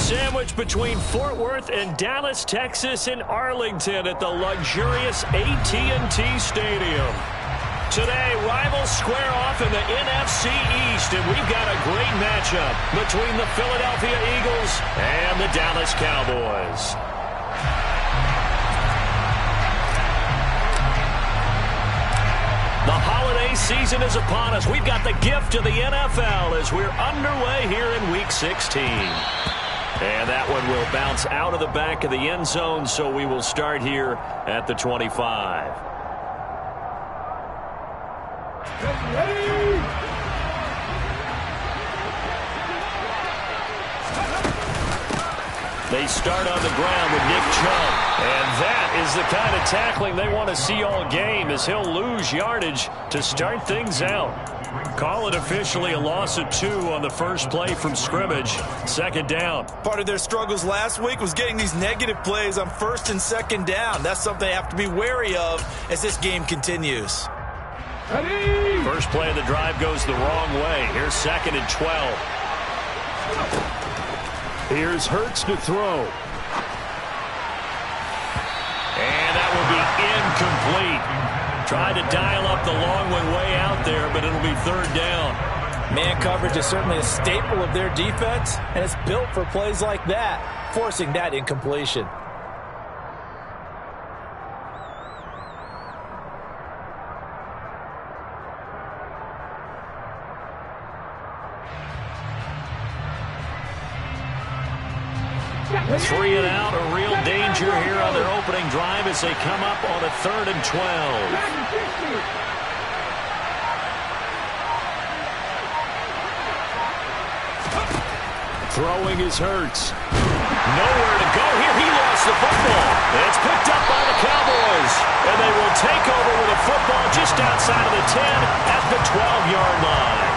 Sandwiched between Fort Worth and Dallas, Texas, and Arlington at the luxurious AT&T Stadium. Today, rivals square off in the NFC East, and we've got a great matchup between the Philadelphia Eagles and the Dallas Cowboys. The holiday season is upon us. We've got the gift of the NFL as we're underway here in Week 16. And that one will bounce out of the back of the end zone, so we will start here at the 25. They start on the ground with Nick Chubb. And that is the kind of tackling they want to see all game, as he'll lose yardage to start things out. Call it officially a loss of 2 on the first play from scrimmage. Second down. Part of their struggles last week was getting these negative plays on first and second down. That's something they have to be wary of as this game continues. First play of the drive goes the wrong way. Here's second and 12. Here's Hurts to throw. And that will be incomplete. Tried to dial up the long one way out there, but it'll be third down. Man coverage is certainly a staple of their defense, and it's built for plays like that, forcing that incompletion. Three and out, a real danger here on their opening drive as they come up on a 3rd and 12. Throwing is Hurts. Nowhere to go here. He lost the football. It's picked up by the Cowboys. And they will take over with a football just outside of the 10 at the 12-yard line.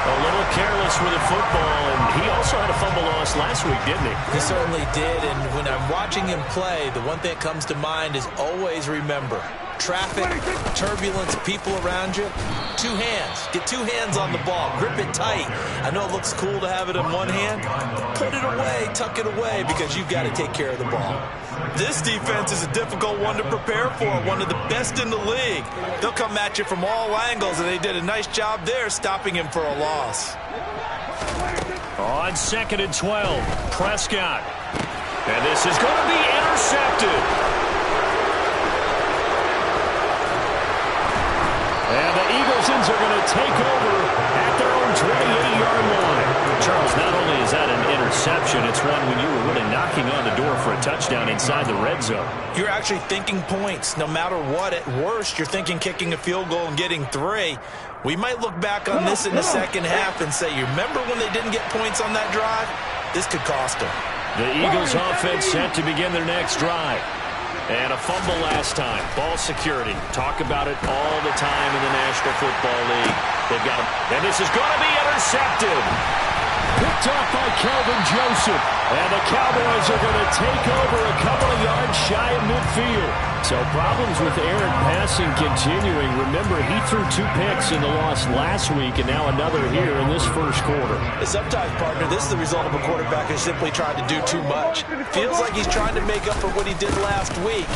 A little careless with the football, and he also had a fumble loss last week, didn't he? He certainly did, and when I'm watching him play, the one thing that comes to mind is always remember. Traffic, turbulence, people around you. 2 hands. Get 2 hands on the ball. Grip it tight. I know it looks cool to have it in one hand. Put it away, tuck it away, because you've got to take care of the ball. This defense is a difficult one to prepare for, one of the best in the league. They'll come at you from all angles, and they did a nice job there stopping him for a loss. On 2nd and 12, Prescott. And this is going to be intercepted. And the Eaglesons are going to take over at their own 28-yard line. Charles, not only is that an interception, it's one when you were really knocking on the door for a touchdown inside the red zone. You're actually thinking points. No matter what, at worst, you're thinking kicking a field goal and getting 3. We might look back on this in the second half and say, you remember when they didn't get points on that drive? This could cost them. The Eagles offense set to begin their next drive. And a fumble last time. Ball security. Talk about it all the time in the National Football League. They've got him. And this is going to be intercepted. Picked off by Kelvin Joseph. And the Cowboys are going to take over a couple of yards shy of midfield. So problems with Aaron passing continuing. Remember, he threw 2 picks in the loss last week and now another here in this first quarter. Sometimes, partner, this is the result of a quarterback who's simply trying to do too much. Feels like he's trying to make up for what he did last week.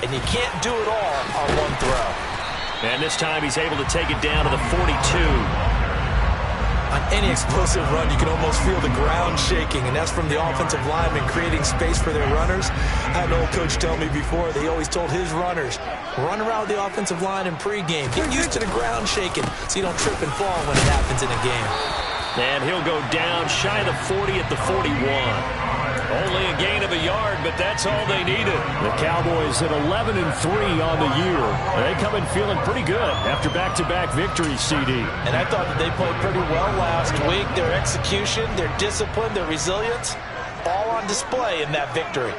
And you can't do it all on one throw. And this time he's able to take it down to the 42. On any explosive run, you can almost feel the ground shaking, and that's from the offensive linemen creating space for their runners. I had an old coach tell me before, they always told his runners, run around the offensive line in pregame. Get used to the ground shaking so you don't trip and fall when it happens in a game. And he'll go down shy of the 40 at the 41. Only a gain of a yard, but that's all they needed. The Cowboys at 11-3 on the year. They come in feeling pretty good after back-to-back victories, CD. And I thought that they played pretty well last week. Their execution, their discipline, their resilience, all on display in that victory.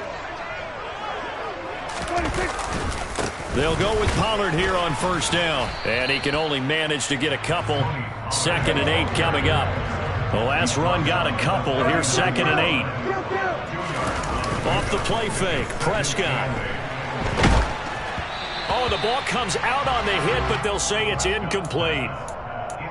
They'll go with Pollard here on first down. And he can only manage to get a couple. 2nd and 8 coming up. The last run got a couple. Here's 2nd and 8. Off the play fake, Prescott. Oh, the ball comes out on the hit, but they'll say it's incomplete.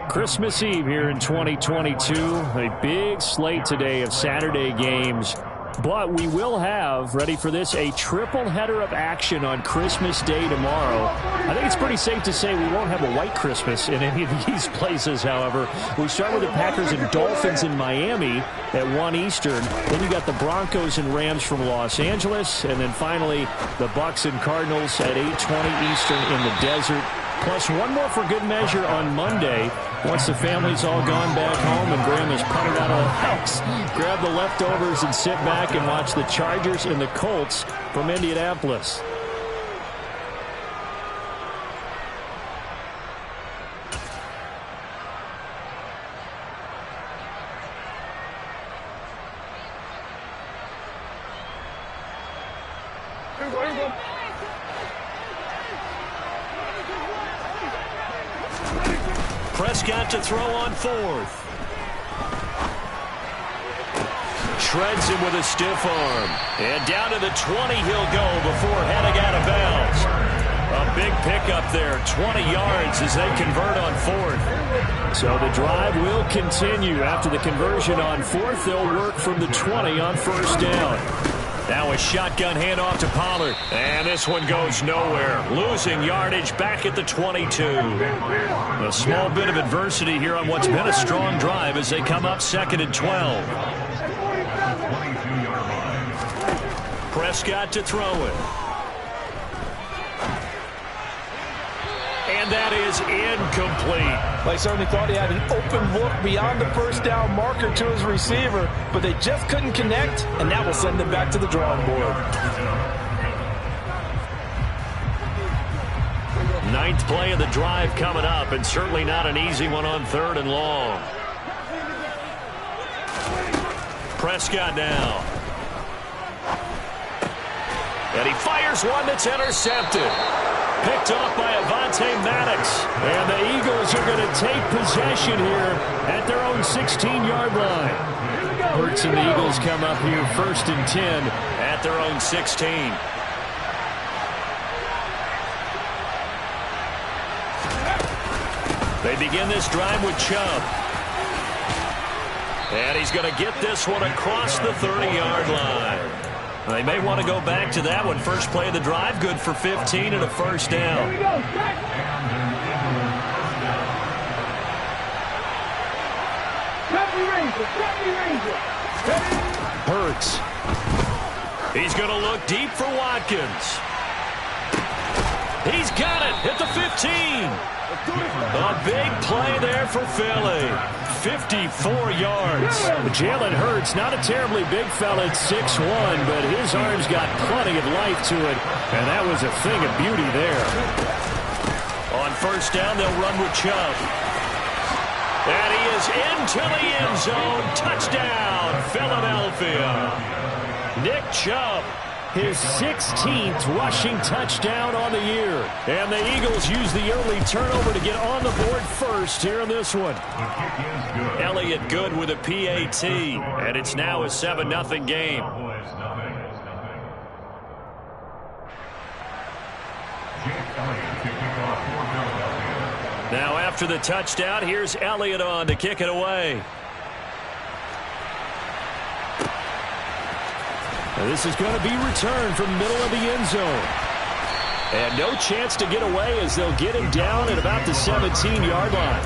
Christmas Eve here in 2022. A big slate today of Saturday games. But we will have, ready for this, a triple header of action on Christmas Day tomorrow. I think it's pretty safe to say we won't have a white Christmas in any of these places, however. We start with the Packers and Dolphins in Miami at 1 Eastern. Then you got the Broncos and Rams from Los Angeles. And then finally, the Bucs and Cardinals at 8:20 Eastern in the desert. Plus one more for good measure on Monday. Once the family's all gone back home and Graham has putted out of the house, grab the leftovers and sit back and watch the Chargers and the Colts from Indianapolis. Prescott to throw on 4th. Shreds him with a stiff arm. And down to the 20 he'll go before heading out of bounds. A big pickup there, 20 yards as they convert on 4th. So the drive will continue. After the conversion on 4th, they'll work from the 20 on 1st down. Now a shotgun handoff to Pollard. And this one goes nowhere. Losing yardage back at the 22. A small bit of adversity here on what's been a strong drive as they come up 2nd and 12. Prescott to throw it. And that is incomplete. They certainly thought he had an open look beyond the 1st down marker to his receiver, but they just couldn't connect, and that will send them back to the drawing board. 9th play of the drive coming up, and certainly not an easy one on 3rd and long. Prescott now. And he fires one that's intercepted. Picked off by Avonte Maddox. And the Eagles are going to take possession here at their own 16-yard line. Hurts and the Eagles come up here 1st and 10 at their own 16. They begin this drive with Chubb. And he's going to get this one across the 30-yard line. They may want to go back to that one. First play of the drive, good for 15 and a 1st down. Hurts. He's going to look deep for Watkins. He's got it at the 15. A big play there for Philly. 54 yards. Jalen Hurts, not a terribly big fella at 6'1", but his arms got plenty of life to it, and that was a thing of beauty there. On 1st down, they'll run with Chubb. And he is into the end zone. Touchdown, Philadelphia. Nick Chubb, his 16th rushing touchdown on the year. And the Eagles use the early turnover to get on the board first here in this one. Elliott good with a PAT, and it's now a 7-0 game. Now after the touchdown, here's Elliott on to kick it away. Now this is going to be returned from the middle of the end zone. And no chance to get away as they'll get him down at about the 17-yard line.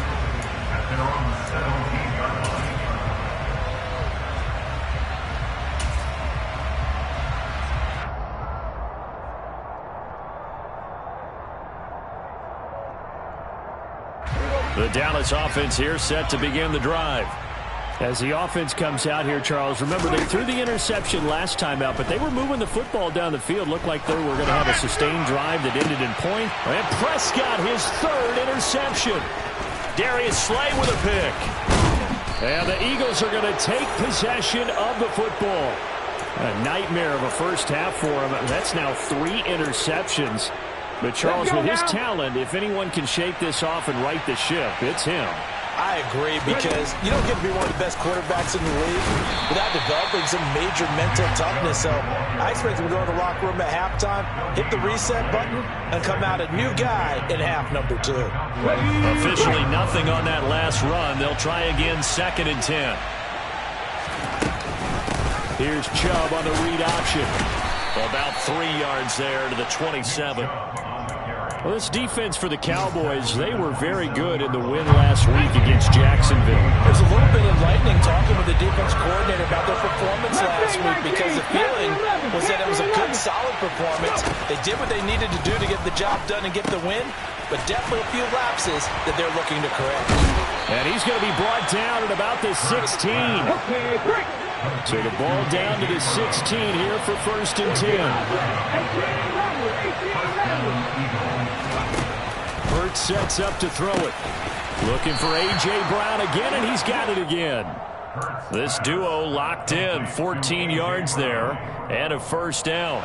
The Dallas offense here set to begin the drive. As the offense comes out here, Charles, remember they threw the interception last time out, but they were moving the football down the field. Looked like they were going to have a sustained drive that ended in point. And Prescott, his 3rd interception. Darius Slay with a pick. And the Eagles are going to take possession of the football. A nightmare of a first half for him. That's now 3 interceptions. But Charles, with his talent, if anyone can shake this off and right the ship, it's him. I agree, because you don't get to be one of the best quarterbacks in the league without developing some major mental toughness. So I expect him to go to the locker room at halftime, hit the reset button, and come out a new guy in half number 2. Officially nothing on that last run. They'll try again 2nd and 10. Here's Chubb on the read option. About 3 yards there to the 27. Well, this defense for the Cowboys, they were very good in the win last week against Jacksonville. There's a little bit of lightning talking with the defense coordinator about their performance last week because the feeling was that it was a good, solid performance. They did what they needed to do to get the job done and get the win, but definitely a few lapses that they're looking to correct. And he's going to be brought down at about the 16. So the ball down to the 16 here for 1st and 10. Hurts sets up to throw it. Looking for A.J. Brown again, and he's got it again. This duo locked in. 14 yards there and a 1st down.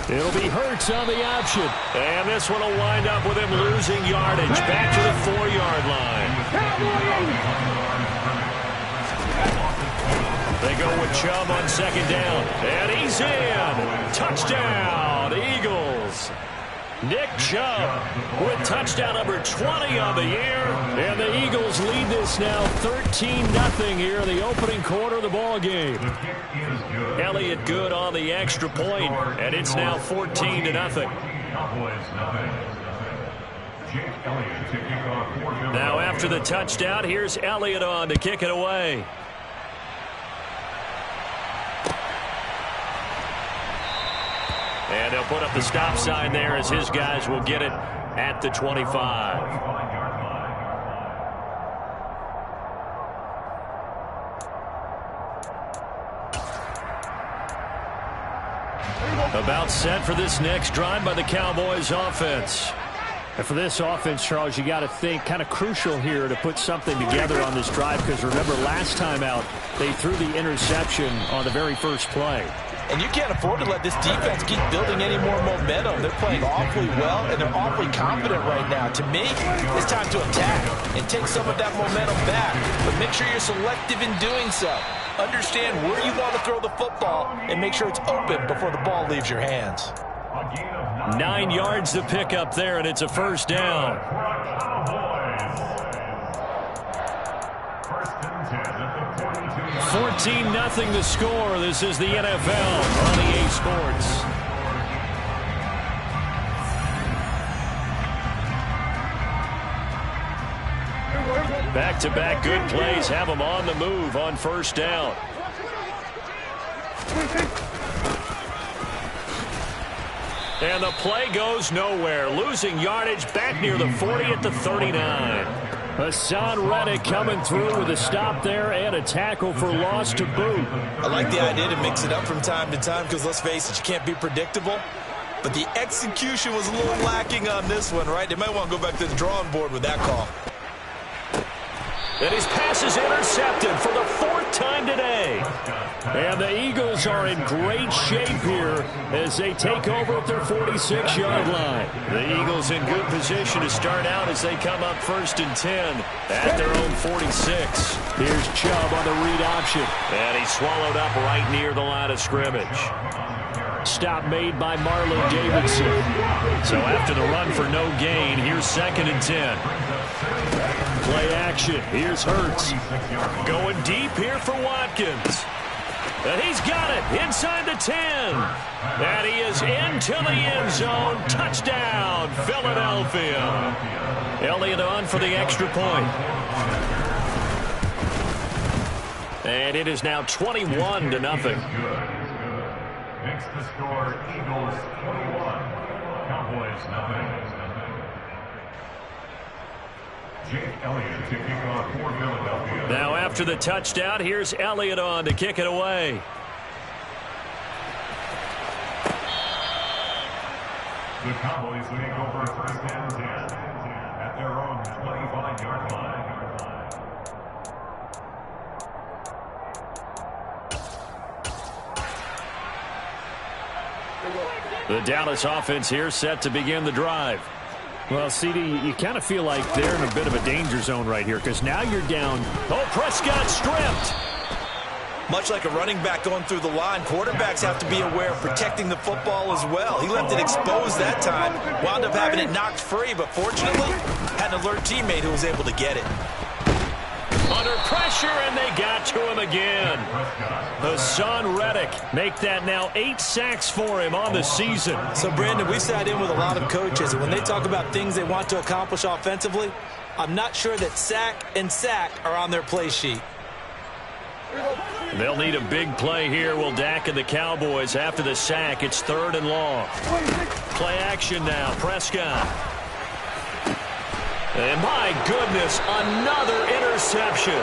It'll be Hurts on the option. And this one will wind up with him losing yardage. Back to the 4-yard line. They go with Chubb on 2nd down. And he's in. Touchdown, Eagles. Nick Chubb with touchdown number 20 on the year. And the Eagles lead this now 13-0 here in the opening quarter of the ball game. Elliott good on the extra point, and it's now 14-0. Now after the touchdown, here's Elliott on to kick it away. And they'll put up the stop sign there as his guys will get it at the 25. About set for this next drive by the Cowboys offense. And for this offense, Charles, you got to think kind of crucial here to put something together on this drive, because remember last time out they threw the interception on the very first play. And you can't afford to let this defense keep building any more momentum. They're playing awfully well, and they're awfully confident right now. To me, it's time to attack and take some of that momentum back. But make sure you're selective in doing so. Understand where you want to throw the football and make sure it's open before the ball leaves your hands. 9 yards to pick up there, and it's a 1st down. 14-0 the score. This is the NFL on EA Sports. Back-to-back good plays have them on the move on 1st down. And the play goes nowhere. Losing yardage back near the 40 at the 39. Hassan Reddick coming through with a stop there and a tackle for loss to boot. I like the idea to mix it up from time to time because, let's face it, you can't be predictable. But the execution was a little lacking on this one, right? They might want to go back to the drawing board with that call. And his pass is intercepted for the 4th time today. And the Eagles are in great shape here as they take over at their 46-yard line. The Eagles in good position to start out as they come up 1st and 10 at their own 46. Here's Chubb on the read option. And he's swallowed up right near the line of scrimmage. Stop made by Marlon Davidson. So after the run for no gain, here's 2nd and 10. Play action. Here's Hurts. Going deep here for Watkins. And he's got it inside the 10. And he is into the end zone. Touchdown, Philadelphia. Elliott on for the extra point. And it is now 21-0. Makes the score Eagles 21, Cowboys nothing. Jake Elliott to kick off for Philadelphia. Now after the touchdown, here's Elliott on to kick it away. The Cowboys take over 1st and 10 at their own 25-yard line. The Dallas offense here set to begin the drive. Well, CD, you kind of feel like they're in a bit of a danger zone right here because now you're down. Oh, Prescott stripped. Much like a running back going through the line, quarterbacks have to be aware of protecting the football as well. He left it exposed that time, wound up having it knocked free, but fortunately, had an alert teammate who was able to get it. Under pressure, and they got to him again. Hassan Reddick make that now 8 sacks for him on the season. So, Brandon, we sat in with a lot of coaches, and when they talk about things they want to accomplish offensively, I'm not sure that sack and sack are on their play sheet. They'll need a big play here. Will Dak and the Cowboys after the sack. It's 3rd and long. Play action now. Prescott. And my goodness, another interception.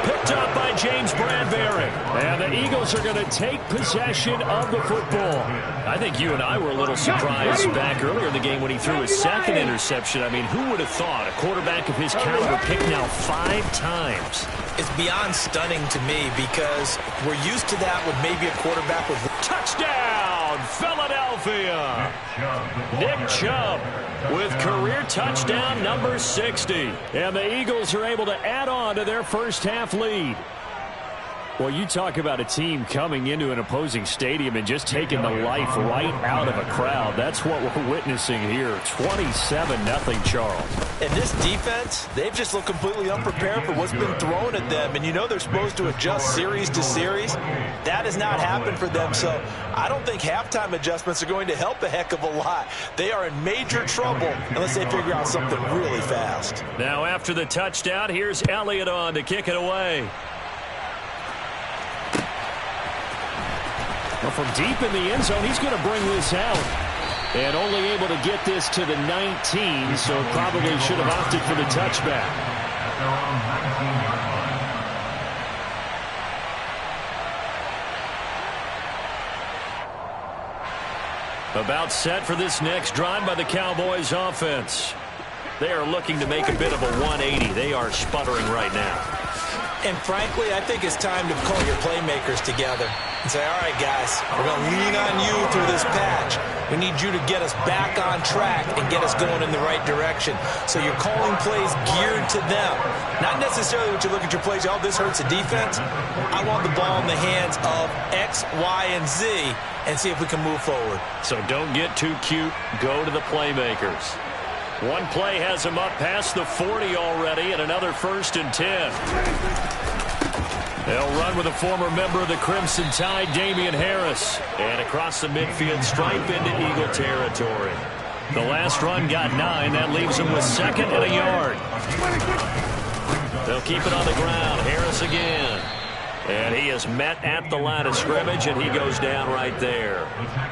Picked up by James Bradbury. And the Eagles are going to take possession of the football. I think you and I were a little surprised back earlier in the game when he threw his 2nd interception. I mean, who would have thought a quarterback of his caliber picked now 5 times? It's beyond stunning to me because we're used to that with maybe a quarterback with... Touchdown, Philadelphia! Nick Chubb with career touchdown number 60. And the Eagles are able to add on to their first half lead. Well, you talk about a team coming into an opposing stadium and just taking the life right out of a crowd. That's what we're witnessing here. 27-0, Charles. And this defense, they've just looked completely unprepared for what's been thrown at them. And you know they're supposed to adjust series to series. That has not happened for them. So I don't think halftime adjustments are going to help a heck of a lot. They are in major trouble unless they figure out something really fast. Now after the touchdown, here's Elliott on to kick it away. Well, from deep in the end zone, he's going to bring this out. And only able to get this to the 19, so probably should have opted for the touchback. About set for this next drive by the Cowboys offense. They are looking to make a bit of a 180. They are sputtering right now. And frankly, I think it's time to call your playmakers together and say, all right, guys, we're going to lean on you through this patch. We need you to get us back on track and get us going in the right direction. So you're calling plays geared to them. Not necessarily what you look at your plays, oh, this hurts the defense. I want the ball in the hands of X, Y, and Z and see if we can move forward. So don't get too cute. Go to the playmakers. One play has him up past the 40 already, and another 1st and 10. They'll run with a former member of the Crimson Tide, Damian Harris. And across the midfield stripe into Eagle territory. The last run got 9. That leaves him with 2nd and a yard. They'll keep it on the ground. Harris again. And he is met at the line of scrimmage, and he goes down right there.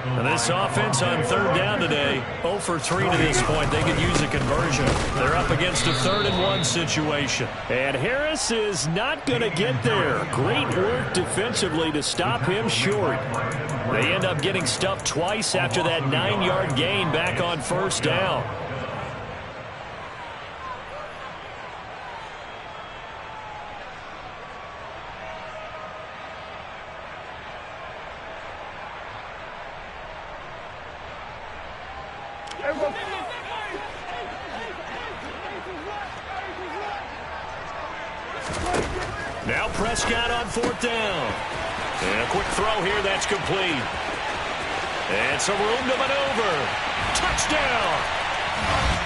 And this offense on 3rd down today, 0 for 3 to this point. They could use a conversion. They're up against a 3rd and 1 situation. And Harris is not going to get there. Great work defensively to stop him short. They end up getting stuffed twice after that 9-yard gain back on 1st down. Now Prescott on 4th down. And a quick throw here, that's complete. And some room to maneuver. Touchdown!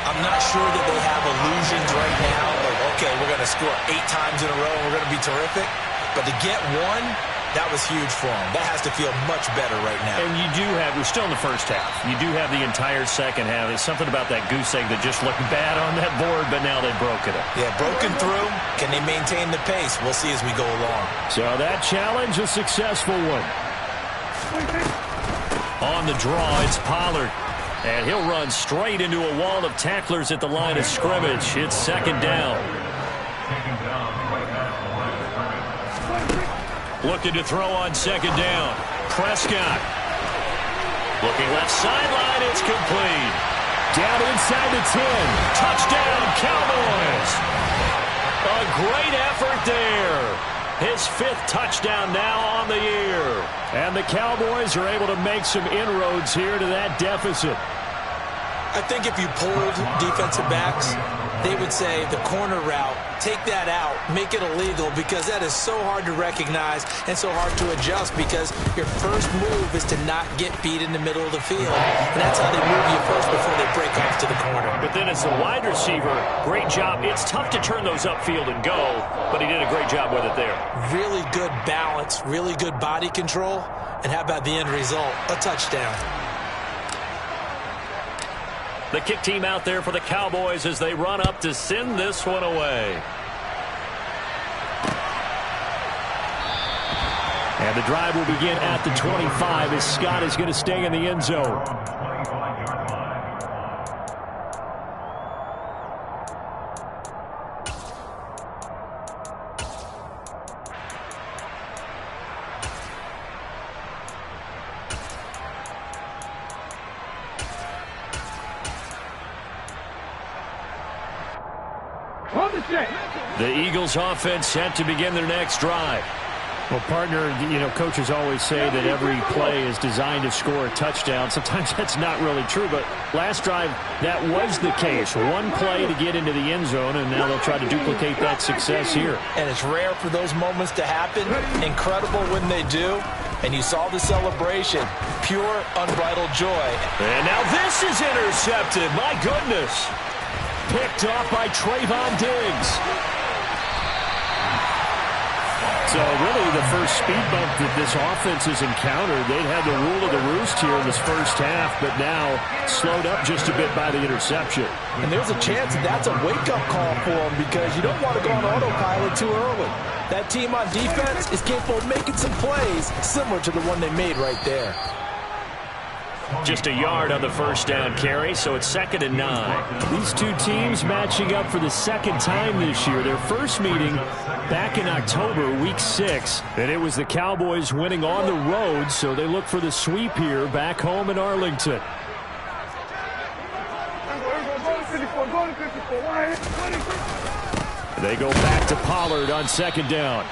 I'm not sure that they have illusions right now of, okay, we're going to score 8 times in a row and we're going to be terrific. But to get one, that was huge for them. That has to feel much better right now. And you do have, we're still in the first half. You do have the entire second half. There's something about that goose egg that just looked bad on that board, but now they've broken it. Yeah, broken through. Can they maintain the pace? We'll see as we go along. So that challenge, a successful one. On the draw, it's Pollard. And he'll run straight into a wall of tacklers at the line of scrimmage. It's 2nd down. Looking to throw on 2nd down. Prescott. Looking left sideline. It's complete. Down inside the 10. Touchdown, Cowboys. A great effort there. His 5th touchdown now on the year. And the Cowboys are able to make some inroads here to that deficit. I think if you pulled defensive backs, they would say the corner route, take that out, make it illegal, because that is so hard to recognize and so hard to adjust, because your first move is to not get beat in the middle of the field. And that's how they move you first before they break off to the corner. But then as a wide receiver, great job. It's tough to turn those upfield and go, but he did a great job with it there. Really good balance, really good body control, and how about the end result? A touchdown. The kick team out there for the Cowboys as they run up to send this one away. And the drive will begin at the 25 as Scott is going to stay in the end zone. The Eagles offense set to begin their next drive. Well, partner, coaches always say that every play is designed to score a touchdown. Sometimes that's not really true, but last drive, that was the case. One play to get into the end zone, and now they'll try to duplicate that success here. And it's rare for those moments to happen. Incredible when they do. And you saw the celebration. Pure, unbridled joy. And now this is intercepted. My goodness. Picked off by Trayvon Diggs. So really the first speed bump that this offense has encountered, they'd had the rule of the roost here in this first half, but now slowed up just a bit by the interception. And there's a chance that that's a wake-up call for them, because you don't want to go on autopilot too early. That team on defense is capable of making some plays similar to the one they made right there. Just a yard on the first down carry, so it's 2nd and 9. These two teams matching up for the second time this year. Their first meeting back in October, week 6, and it was the Cowboys winning on the road, so they look for the sweep here back home in Arlington. They go back to Pollard on 2nd down.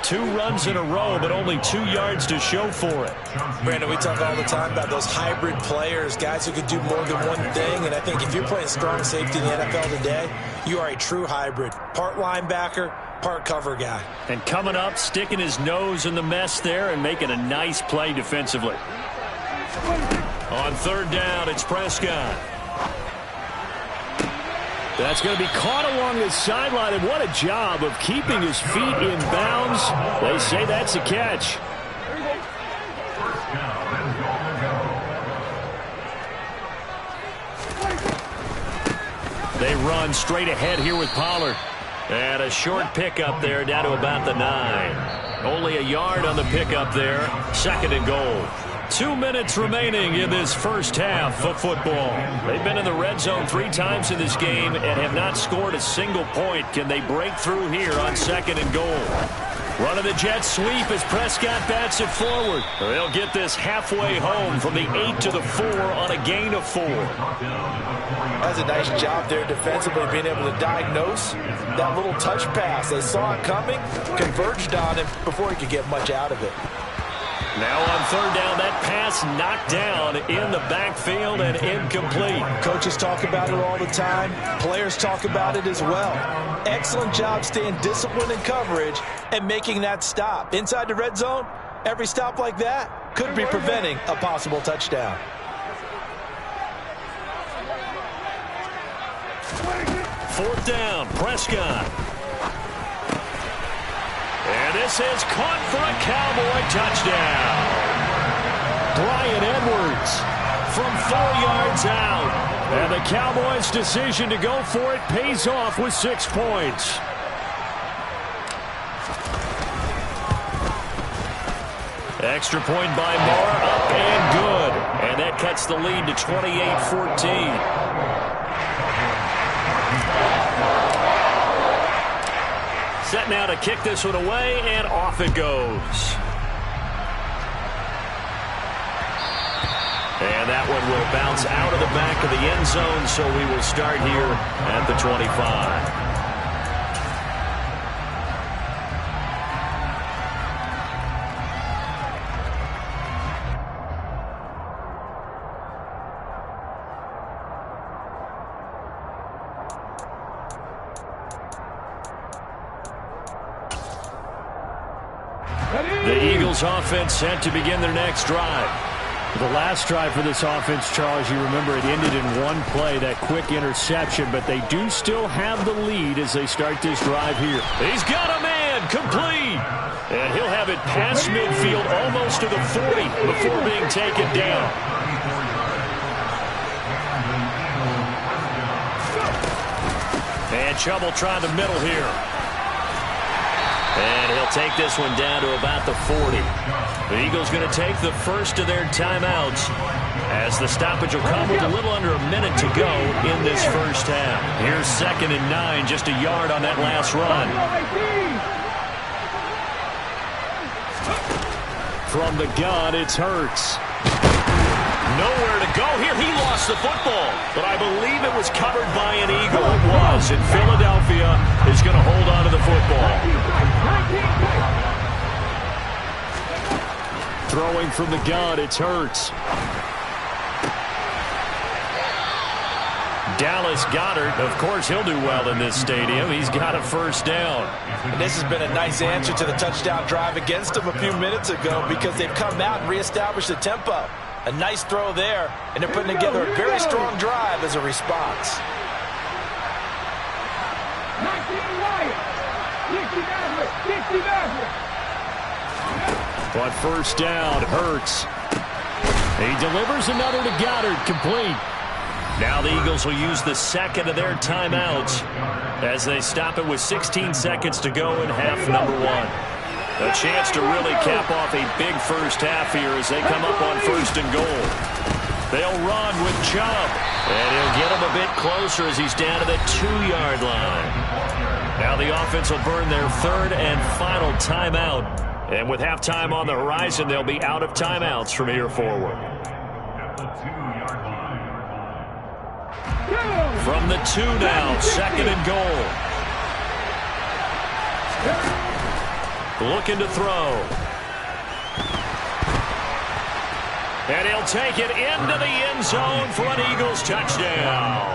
2 runs in a row, but only 2 yards to show for it. Brandon, we talk all the time about those hybrid players, guys who can do more than one thing. And I think if you're playing strong safety in the NFL today, you are a true hybrid. Part linebacker, part cover guy. And coming up, sticking his nose in the mess there and making a nice play defensively. On 3rd down, it's Prescott. That's going to be caught along the sideline, and what a job of keeping his feet in bounds. They say that's a catch. They run straight ahead here with Pollard. And a short pickup there down to about the 9. Only a yard on the pickup there. 2nd and goal. 2 minutes remaining in this first half of football. They've been in the red zone 3 times in this game and have not scored a single point. Can they break through here on 2nd and goal? Running the jet sweep as Prescott bats it forward. They'll get this halfway home from the 8 to the 4 on a gain of 4. That's a nice job there defensively, being able to diagnose that little touch pass. They saw it coming, converged on him before he could get much out of it. Now on 3rd down, that pass knocked down in the backfield and incomplete. Coaches talk about it all the time. Players talk about it as well. Excellent job staying disciplined in coverage and making that stop. Inside the red zone, every stop like that could be preventing a possible touchdown. Fourth down, Prescott. And this is caught for a Cowboy touchdown. Bryan Edwards from 4 yards out. And the Cowboys' decision to go for it pays off with 6 points. Extra point by Moore, up and good. And that cuts the lead to 28-14. Set now to kick this one away, and off it goes. And that one will bounce out of the back of the end zone, so we will start here at the 25. The Eagles offense set to begin their next drive. The last drive for this offense, Charles, you remember it ended in one play, that quick interception, but they do still have the lead as they start this drive here. He's got a man, complete. And he'll have it past midfield, almost to the 40 before being taken down. And trouble trying the middle here. And he'll take this one down to about the 40. The Eagles going to take the first of their timeouts as the stoppage will come with a little under a minute to go in this first half. Here's 2nd and 9, just a yard on that last run. From the gun, it's Hurts. Nowhere to go here. He lost the football, but I believe it was covered by an Eagle. It was, and Philadelphia is going to hold on to the football. Throwing from the gun, it's Hurts. Dallas Goedert, of course, he'll do well in this stadium. He's got a first down. And this has been a nice answer to the touchdown drive against them a few minutes ago because they've come out and reestablished the tempo. A nice throw there, and they're putting together a very strong drive as a response. But first down, Hurts. He delivers another to Goedert, complete. Now the Eagles will use the second of their timeouts as they stop it with 16 seconds to go in half number 1. A chance to really cap off a big first half here as they come up on 1st and goal. They'll run with Chubb, and he'll get him a bit closer as he's down to the 2-yard line. Now the offense will burn their 3rd and final timeout. And with halftime on the horizon, they'll be out of timeouts from here forward. From the 2 now, 2nd and goal. Looking to throw. And he'll take it into the end zone for an Eagles touchdown.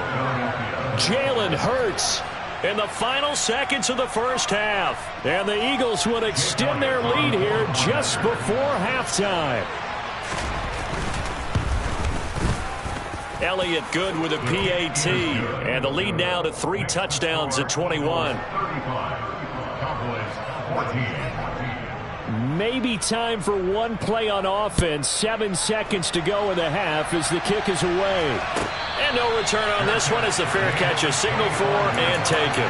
Jalen Hurts in the final seconds of the first half. And the Eagles would extend their lead here just before halftime. Elliott good with a PAT. And the lead now to 3 touchdowns at 21. Maybe time for one play on offense. 7 seconds to go in the half as the kick is away. And no return on this one as the fair catch is signaled for and taken.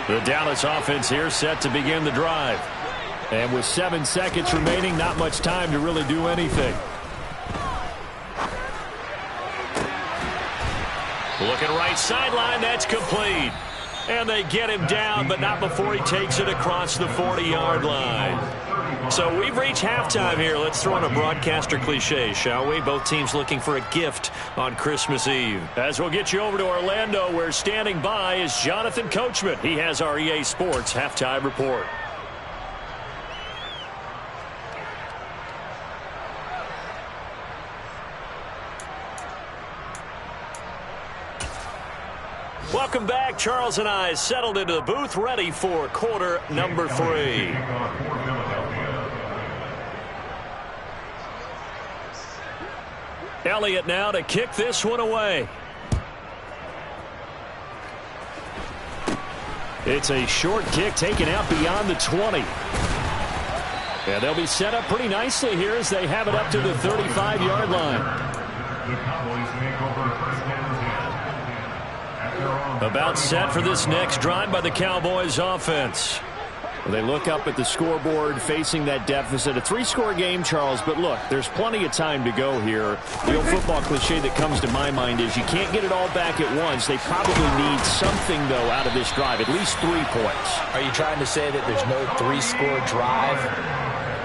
The Dallas offense here set to begin the drive. And with 7 seconds remaining, not much time to really do anything. Looking right sideline, that's complete. And they get him down, but not before he takes it across the 40-yard line. So we've reached halftime here. Let's throw in a broadcaster cliche, shall we? Both teams looking for a gift on Christmas Eve. As we'll get you over to Orlando, where standing by is Jonathan Coachman. He has our EA Sports halftime report. Welcome back. Charles and I settled into the booth, ready for quarter number 3. Elliott now to kick this one away. It's a short kick taken out beyond the 20. And they'll be set up pretty nicely here as they have it up to the 35-yard line. The Cowboys make over first and 10. About set for this next drive by the Cowboys offense. They look up at the scoreboard facing that deficit. A 3-score game, Charles, but look, there's plenty of time to go here. The old football cliche that comes to my mind is you can't get it all back at once. They probably need something, though, out of this drive, at least 3 points. Are you trying to say that there's no 3-score drive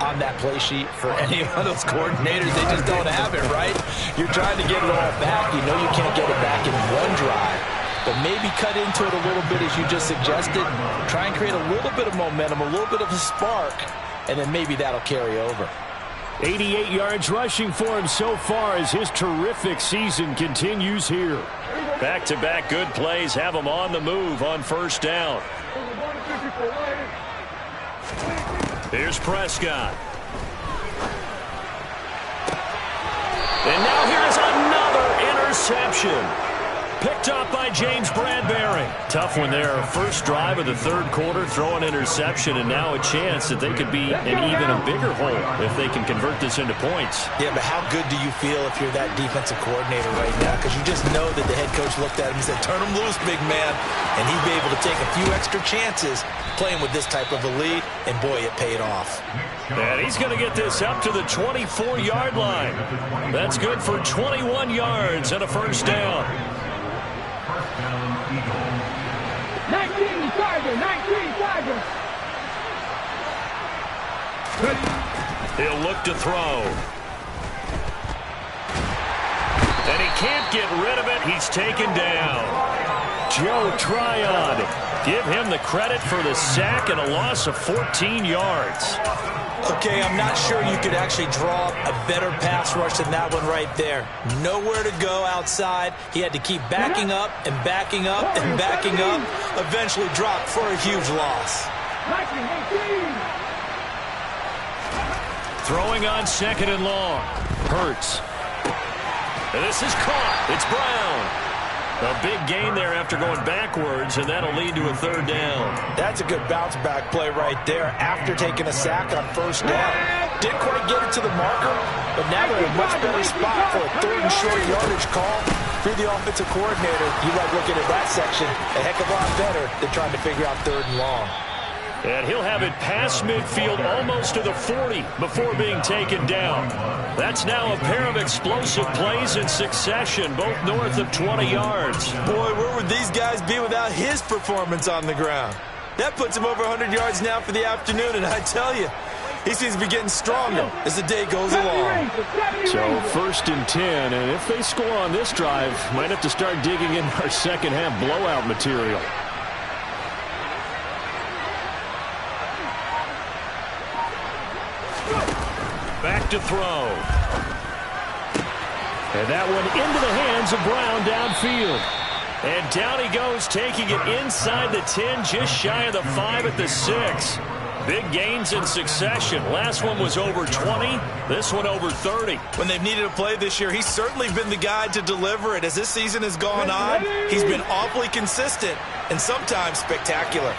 on that play sheet for any of those coordinators? They just don't have it, right? You're trying to get it all back. You know you can't get it back in one drive. But maybe cut into it a little bit as you just suggested. Try and create a little bit of momentum, a little bit of a spark and then maybe that'll carry over. 88 yards rushing for him so far as his terrific season continues here. Back-to-back good plays have him on the move on first down. Here's Prescott. And now here's another interception. Picked up by James Bradbury. Tough one there. First drive of the third quarter, throw an interception, and now a chance that they could be in even a bigger hole if they can convert this into points. Yeah, but how good do you feel if you're that defensive coordinator right now? Because you just know that the head coach looked at him and said, turn him loose, big man. And he'd be able to take a few extra chances playing with this type of a lead, and boy, it paid off. And he's going to get this up to the 24-yard line. That's good for 21 yards and a first down. 19 Chargers. He'll look to throw. And he can't get rid of it. He's taken down. Joe Tryon. Give him the credit for the sack and a loss of 14 yards. Okay, I'm not sure you could actually draw a better pass rush than that one right there. Nowhere to go outside. He had to keep backing up and backing up and backing up. Eventually dropped for a huge loss. Throwing on second and long. Hurts. And this is caught. It's Brown. A big gain there after going backwards, and that'll lead to a third down. That's a good bounce-back play right there after taking a sack on first down. Didn't quite get it to the marker, but now they're in a much better spot for a third and short yardage call. If you're the offensive coordinator, you like looking at that section a heck of a lot better than trying to figure out third and long. And he'll have it past midfield almost to the 40 before being taken down. That's now a pair of explosive plays in succession, both north of 20 yards. Boy, where would these guys be without his performance on the ground? That puts him over 100 yards now for the afternoon, and I tell you, he seems to be getting stronger as the day goes along. So first and 10, and if they score on this drive, might have to start digging in our second half blowout material. Back to throw. And that one into the hands of Brown downfield. And down he goes, taking it inside the 10, just shy of the 5 at the 6. Big gains in succession. Last one was over 20. This one over 30. When they've needed a play this year, he's certainly been the guy to deliver it. As this season has gone on, he's been awfully consistent and sometimes spectacular.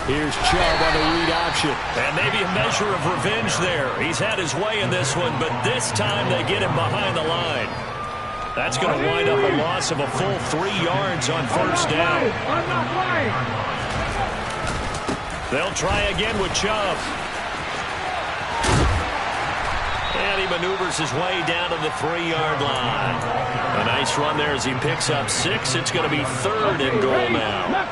Here's Chubb on the read option. And maybe a measure of revenge there. He's had his way in this one, but this time they get him behind the line. That's going to wind up a loss of a full 3 yards on first down. They'll try again with Chubb. And he maneuvers his way down to the 3-yard line. A nice run there as he picks up 6. It's going to be third and goal now.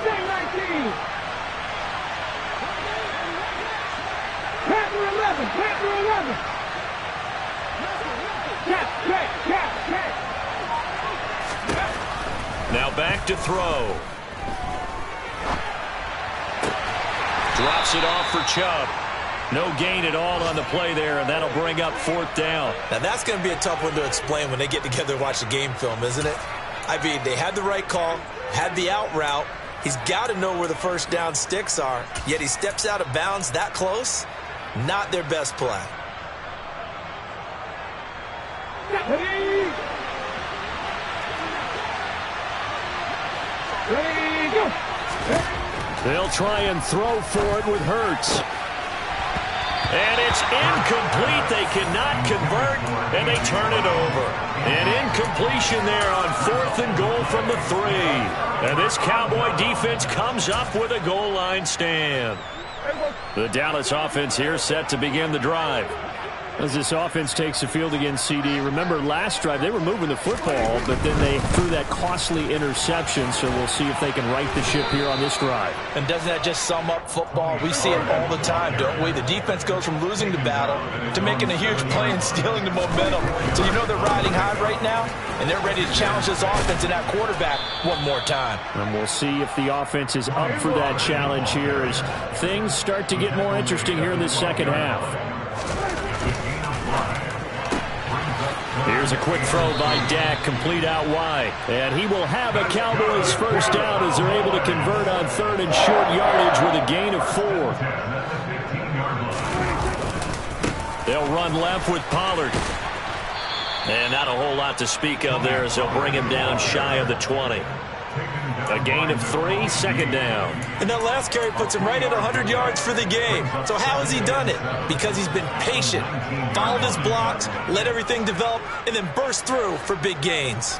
Now back to throw. Drops it off for Chubb. No gain at all on the play there, and that'll bring up fourth down. Now that's going to be a tough one to explain when they get together and watch the game film, isn't it? I mean, they had the right call, had the out route. He's got to know where the first down sticks are, yet he steps out of bounds that close. Not their best play. They'll try and throw for it with Hurts. And it's incomplete. They cannot convert, and they turn it over. An incompletion there on 4th and goal from the 3. And this Cowboy defense comes up with a goal line stand. The Dallas offense here set to begin the drive. As this offense takes the field against CD, remember last drive they were moving the football, but then they threw that costly interception, so we'll see if they can right the ship here on this drive. And doesn't that just sum up football? We see it all the time, don't we? The defense goes from losing the battle to making a huge play and stealing the momentum. So you know they're riding high right now, and they're ready to challenge this offense and that quarterback one more time. And we'll see if the offense is up for that challenge here as things start to get more interesting here in the second half. Here's a quick throw by Dak, complete out wide. And he will have a Cowboys first down as they're able to convert on third and short yardage with a gain of 4. They'll run left with Pollard. And not a whole lot to speak of there as they'll bring him down shy of the 20. A gain of 3, second down. And that last carry puts him right at 100 yards for the game. So how has he done it? Because he's been patient, followed his blocks, let everything develop, and then burst through for big gains.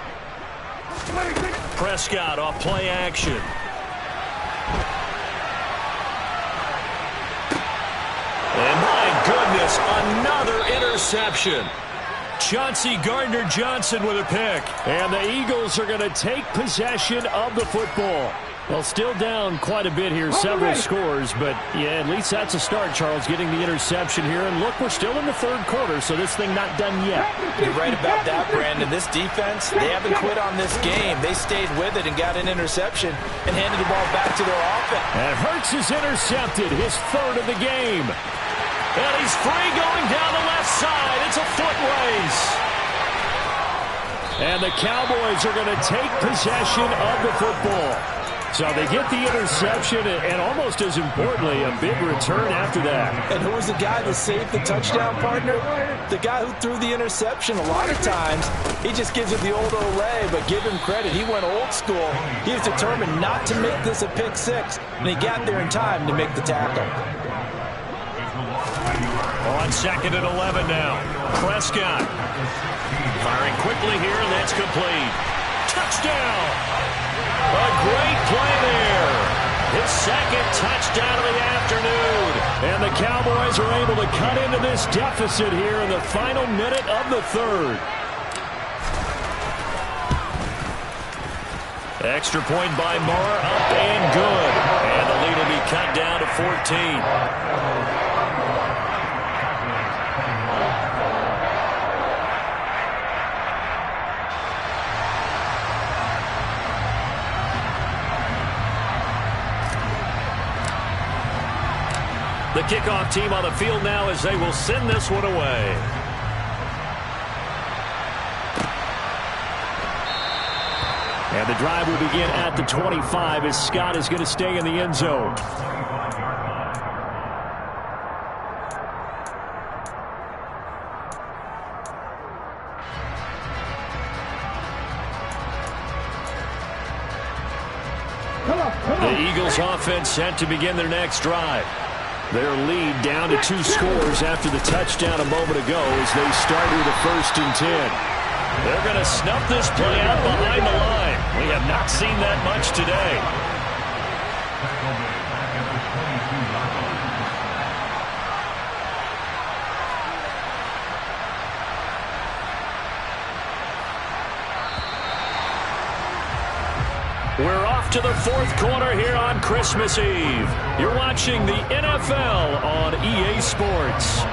Prescott off play action. And my goodness, another interception. Chauncey Gardner-Johnson with a pick. And the Eagles are going to take possession of the football. Well, still down quite a bit here, several scores, but yeah, at least that's a start, Charles, getting the interception here. And look, we're still in the third quarter, so this thing not done yet. You're right about that, Brandon. This defense, they haven't quit on this game. They stayed with it and got an interception and handed the ball back to their offense. And Hurts is intercepted, his third of the game. And he's free going down the left side. It's a foot race. And the Cowboys are going to take possession of the football. So they get the interception and almost as importantly, a big return after that. And who was the guy that saved the touchdown, partner? The guy who threw the interception. A lot of times, he just gives it the old Olay, but give him credit. He went old school. He was determined not to make this a pick six, and he got there in time to make the tackle. On second and 11 now. Prescott firing quickly here, and that's complete. Touchdown! A great play there. His second touchdown of the afternoon. And the Cowboys are able to cut into this deficit here in the final minute of the third. Extra point by Moore, up and good. And the lead will be cut down to 14. The kickoff team on the field now as they will send this one away. And the drive will begin at the 25 as Scott is going to stay in the end zone. The Eagles offense set to begin their next drive. Their lead down to 2 scores after the touchdown a moment ago as they start with a 1st and 10. They're going to snuff this play out behind the line. We have not seen that much today. We're off to the 4th quarter here on Christmas Eve. You're watching the NFL on EA Sports.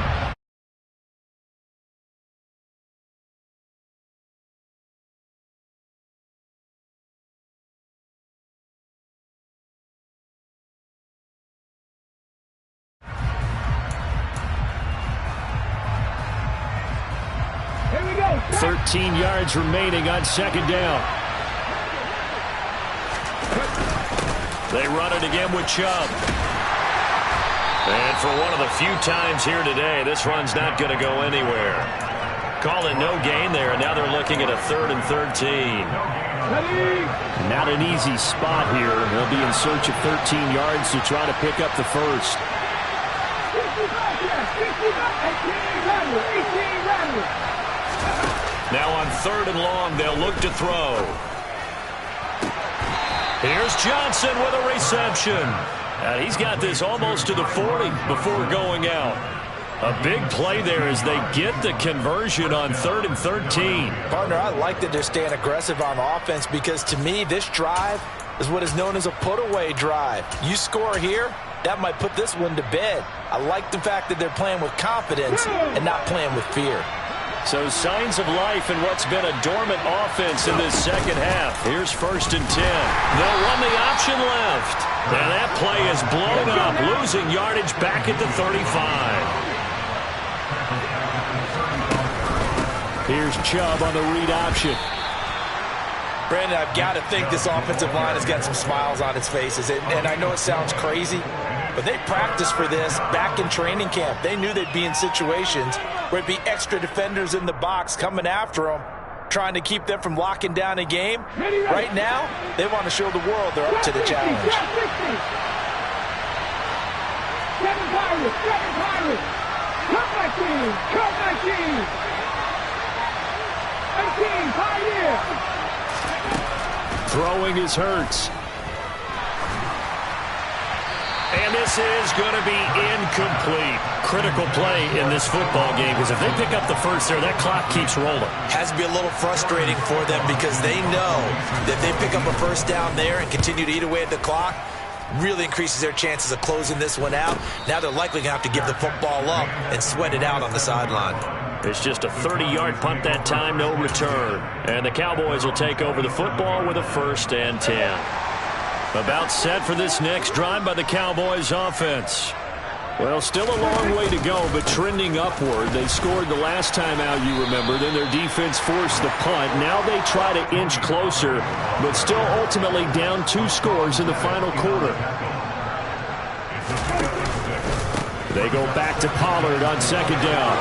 Here we go. 13 yards remaining on second down. They run it again with Chubb. And for one of the few times here today, this run's not going to go anywhere. Call it no gain there, and now they're looking at a 3rd and 13. Not an easy spot here. They'll be in search of 13 yards to try to pick up the first. 18 Now on 3rd and long, they'll look to throw. Here's Johnson with a reception. And he's got this almost to the 40 before going out. A big play there as they get the conversion on 3rd and 13. Partner, I like that they're staying aggressive on offense because to me, this drive is what is known as a put-away drive. You score here, that might put this one to bed. I like the fact that they're playing with confidence and not playing with fear. So signs of life in what's been a dormant offense in this second half. Here's 1st and 10. They'll run the option left. And that play is blown up, losing yardage back at the 35. Here's Chubb on the read option. Brandon, I've got to think this offensive line has got some smiles on its faces. And I know it sounds crazy, but they practiced for this back in training camp. They knew they'd be in situations where it'd be extra defenders in the box coming after them, trying to keep them from locking down a game. Right now, they want to show the world they're up to the challenge. 7 Pirates. Cut my team. 18, Pioneer. Throwing is Hurts. And this is going to be incomplete. Critical play in this football game because if they pick up the first there, that clock keeps rolling. Has to be a little frustrating for them because they know that if they pick up a first down there and continue to eat away at the clock, really increases their chances of closing this one out. Now they're likely going to have to give the football up and sweat it out on the sideline. It's just a 30-yard punt that time, no return. And the Cowboys will take over the football with a 1st and 10. About set for this next drive by the Cowboys offense. Well, still a long way to go, but trending upward. They scored the last time out, you remember. Then their defense forced the punt. Now they try to inch closer, but still ultimately down 2 scores in the final quarter. They go back to Pollard on 2nd down.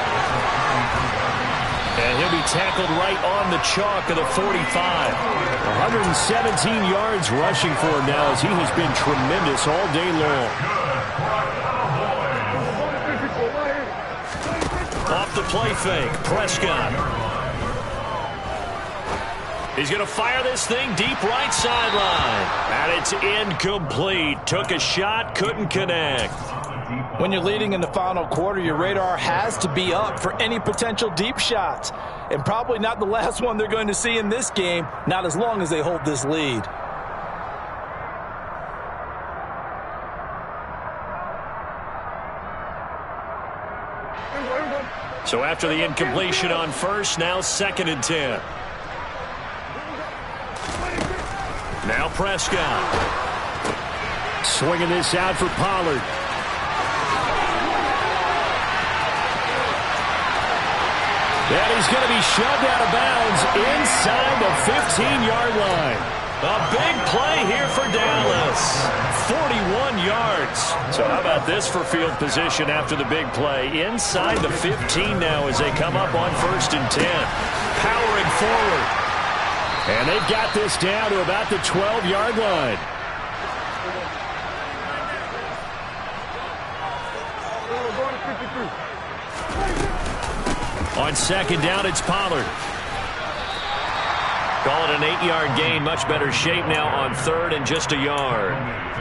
And he'll be tackled right on the chalk of the 45. 117 yards rushing for him now as he has been tremendous all day long. Off the play fake, Prescott. He's going to fire this thing deep right sideline. And it's incomplete. Took a shot, couldn't connect. When you're leading in the final quarter, your radar has to be up for any potential deep shots. And probably not the last one they're going to see in this game, not as long as they hold this lead. So after the incompletion on 1st, now 2nd and 10. Now Prescott. Swinging this out for Pollard. And he's going to be shoved out of bounds inside the 15-yard line. A big play here for Dallas. 41 yards. So how about this for field position after the big play? Inside the 15 now as they come up on 1st and 10. Powering forward. And they've got this down to about the 12-yard line. On 2nd down, it's Pollard. Call it an 8-yard gain. Much better shape now on 3rd and just a yard.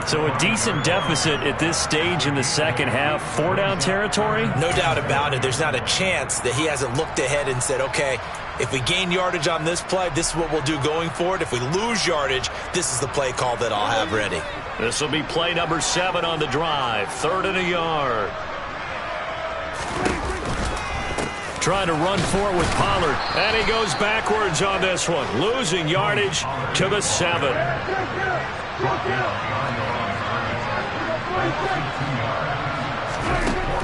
So a decent deficit at this stage in the second half. 4-down territory? No doubt about it. There's not a chance that he hasn't looked ahead and said, okay, if we gain yardage on this play, this is what we'll do going forward. If we lose yardage, this is the play call that I'll have ready. This will be play number 7 on the drive. 3rd and a yard. Trying to run for it with Pollard. And he goes backwards on this one. Losing yardage to the 7.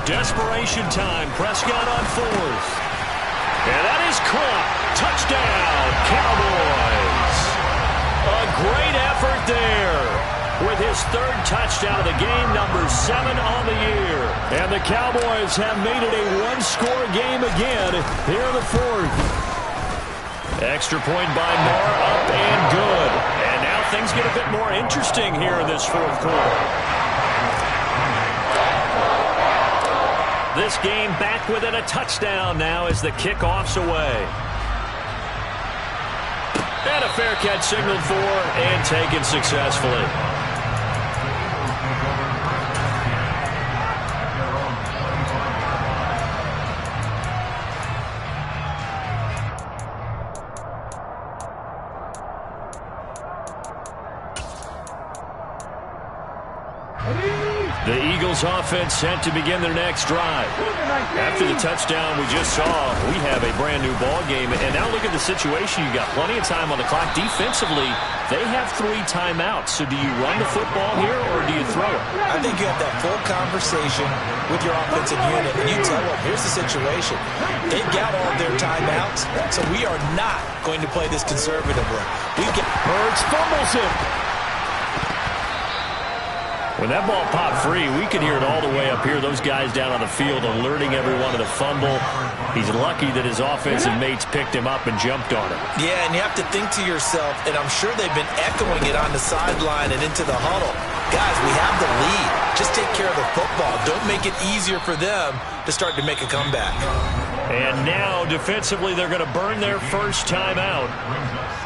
Desperation time. Prescott on 4th. And that is caught. Touchdown, Cowboys. A great effort there. With his 3rd touchdown of the game, number 7 on the year. And the Cowboys have made it a 1-score game again here in the 4th. Extra point by Moore, up and good. And now things get a bit more interesting here in this 4th quarter. This game back within a touchdown now as the kickoff's away. And a fair catch signaled for and taken successfully. The Eagles offense set to begin their next drive. After the touchdown we just saw, we have a brand new ball game. And now look at the situation. You got plenty of time on the clock. Defensively, they have 3 timeouts. So do you run the football here or do you throw it? I think you have that full conversation with your offensive unit, and you tell them, here's the situation. They've got all of their timeouts, so we are not going to play this conservatively. Hurts fumbles it. When that ball popped free, we could hear it all the way up here. Those guys down on the field alerting everyone of the fumble. He's lucky that his offensive mates picked him up and jumped on him. Yeah, and you have to think to yourself, and I'm sure they've been echoing it on the sideline and into the huddle. Guys, we have the lead. Just take care of the football. Don't make it easier for them to start to make a comeback. And now, defensively, they're going to burn their first time out.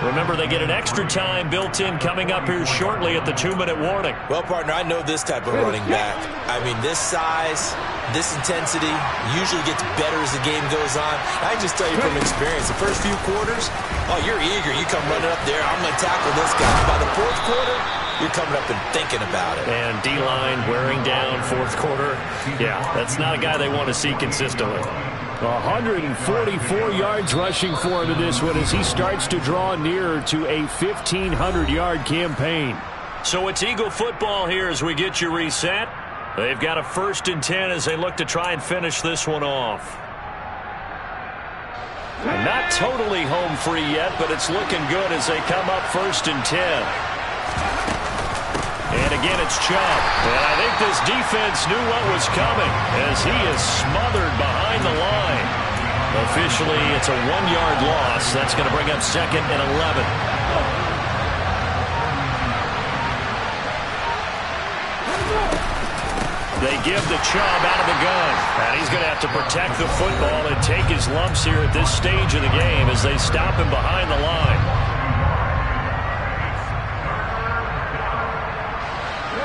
Remember, they get an extra time built in coming up here shortly at the 2-minute warning. Well, partner, I know this type of running back. I mean, this size, this intensity usually gets better as the game goes on. I can just tell you from experience, the first few quarters, oh, you're eager. You come running up there, I'm going to tackle this guy. By the fourth quarter, you're coming up and thinking about it. And D-line wearing down fourth quarter. Yeah, that's not a guy they want to see consistently. 144 yards rushing for him in this one as he starts to draw nearer to a 1,500-yard campaign. So it's Eagle football here as we get you reset. They've got a 1st and 10 as they look to try and finish this one off. Not totally home free yet, but it's looking good as they come up 1st and 10. And again, it's Chubb. And I think this defense knew what was coming as he is smothered behind the line. Officially, it's a 1-yard loss. That's going to bring up 2nd and 11. They give the Chubb out of the gun. And he's going to have to protect the football and take his lumps here at this stage of the game as they stop him behind the line.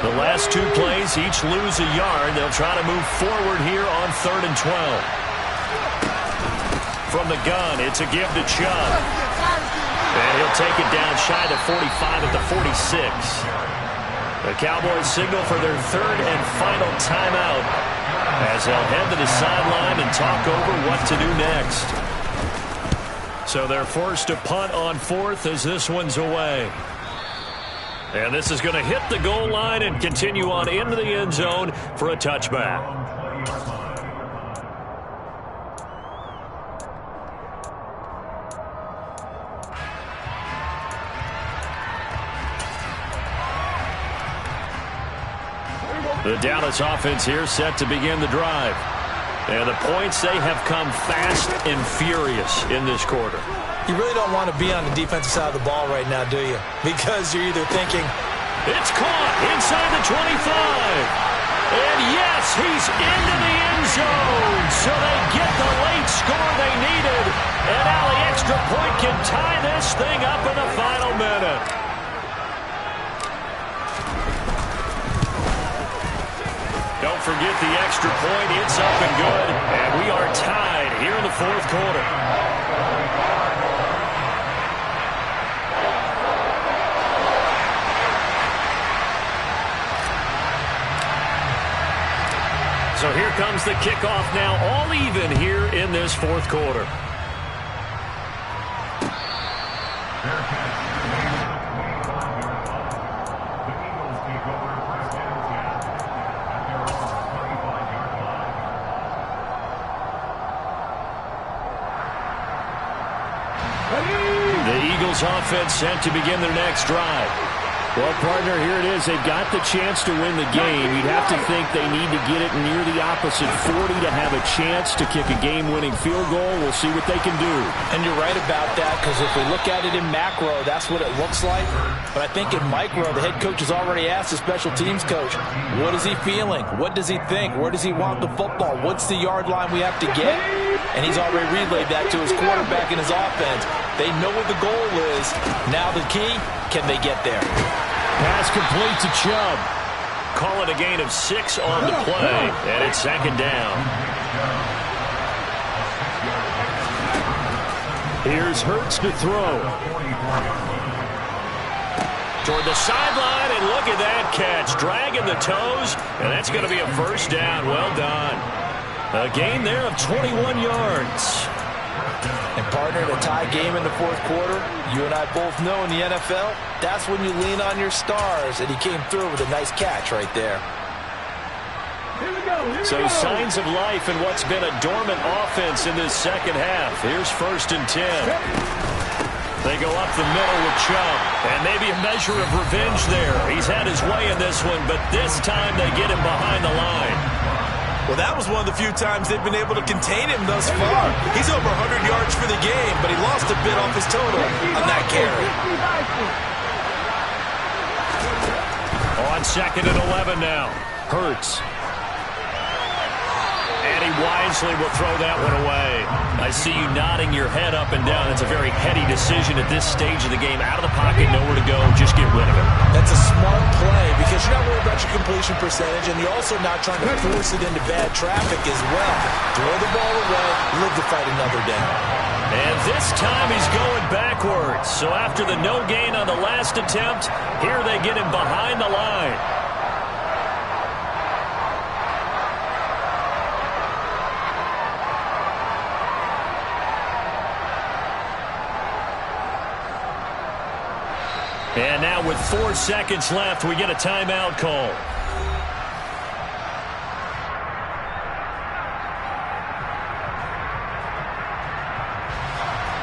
The last 2 plays, each lose a yard. They'll try to move forward here on 3rd and 12. From the gun, it's a give to Chubb. And he'll take it down shy to 45 at the 46. The Cowboys signal for their 3rd and final timeout as they'll head to the sideline and talk over what to do next. So they're forced to punt on 4th as this one's away. And this is going to hit the goal line and continue on into the end zone for a touchback. The Dallas offense here set to begin the drive. And the points, they have come fast and furious in this quarter. You really don't want to be on the defensive side of the ball right now, do you? Because you're either thinking, it's caught inside the 25. And yes, he's into the end zone. So they get the late score they needed. And now the extra point can tie this thing up in the final minute. Don't forget the extra point. It's up and good. And we are tied here in the 4th quarter. So here comes the kickoff now, all even here in this 4th quarter. The Eagles offense set to begin their next drive. Well, partner, here it is. They've got the chance to win the game. You'd have to think they need to get it near the opposite 40 to have a chance to kick a game-winning field goal. We'll see what they can do. and you're right about that, because if we look at it in macro, that's what it looks like. But I think in micro, the head coach has already asked the special teams coach, what is he feeling? What does he think? Where does he want the football? What's the yard line we have to get? And he's already relayed that to his quarterback and his offense. They know what the goal is. Now the key, can they get there? Pass complete to Chubb. Call it a gain of 6 on the play, and it's second down. Here's Hurts to throw. toward the sideline, and look at that catch. Dragging the toes, and that's going to be a first down. Well done. A gain there of 21 yards. And partner, in a tie game in the fourth quarter, you and I both know in the NFL, that's when you lean on your stars, and he came through with a nice catch right there. So signs of life in what's been a dormant offense in this second half. Here's 1st and 10. They go up the middle with Chubb, and maybe a measure of revenge there. He's had his way in this one, but this time they get him behind the line. Well, that was one of the few times they've been able to contain him thus far. He's over 100 yards for the game, but he lost a bit off his total on that carry. On 2nd and 11 now. Hurts. And he wisely will throw that one away. I see you nodding your head up and down. It's a very heady decision at this stage of the game. Out of the pocket, nowhere to go. Just get rid of it. That's a smart play because you're not worried about your completion percentage, and you're also not trying to force it into bad traffic as well. Throw the ball away, live to fight another down. And this time he's going backwards. So after the no gain on the last attempt, here they get him behind the line. And now with 4 seconds left, we get a timeout call.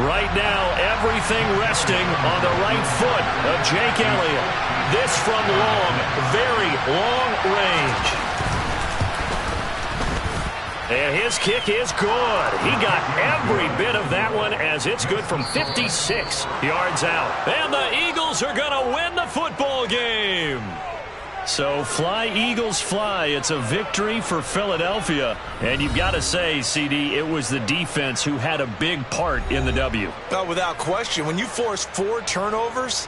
Right now, everything resting on the right foot of Jake Elliott. This from long, very long range. And his kick is good. He got every bit of that one as it's good from 56 yards out. And the Eagles are going to win the football game. So fly, Eagles, fly. It's a victory for Philadelphia. And you've got to say, CD, it was the defense who had a big part in the W. Oh, without question. When you force 4 turnovers,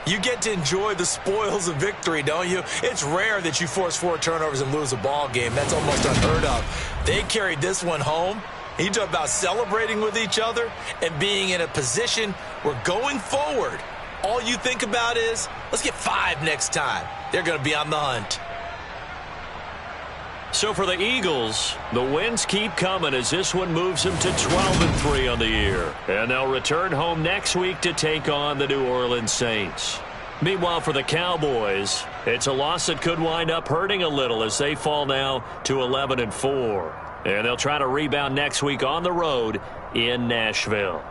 you get to enjoy the spoils of victory, don't you? It's rare that you force 4 turnovers and lose a ball game. That's almost unheard of. They carried this one home. You talk about celebrating with each other and being in a position where going forward, all you think about is, let's get 5 next time. They're going to be on the hunt. So for the Eagles, the wins keep coming as this one moves them to 12-3 on the year. And they'll return home next week to take on the New Orleans Saints. Meanwhile, for the Cowboys, it's a loss that could wind up hurting a little as they fall now to 11-4. And they'll try to rebound next week on the road in Nashville.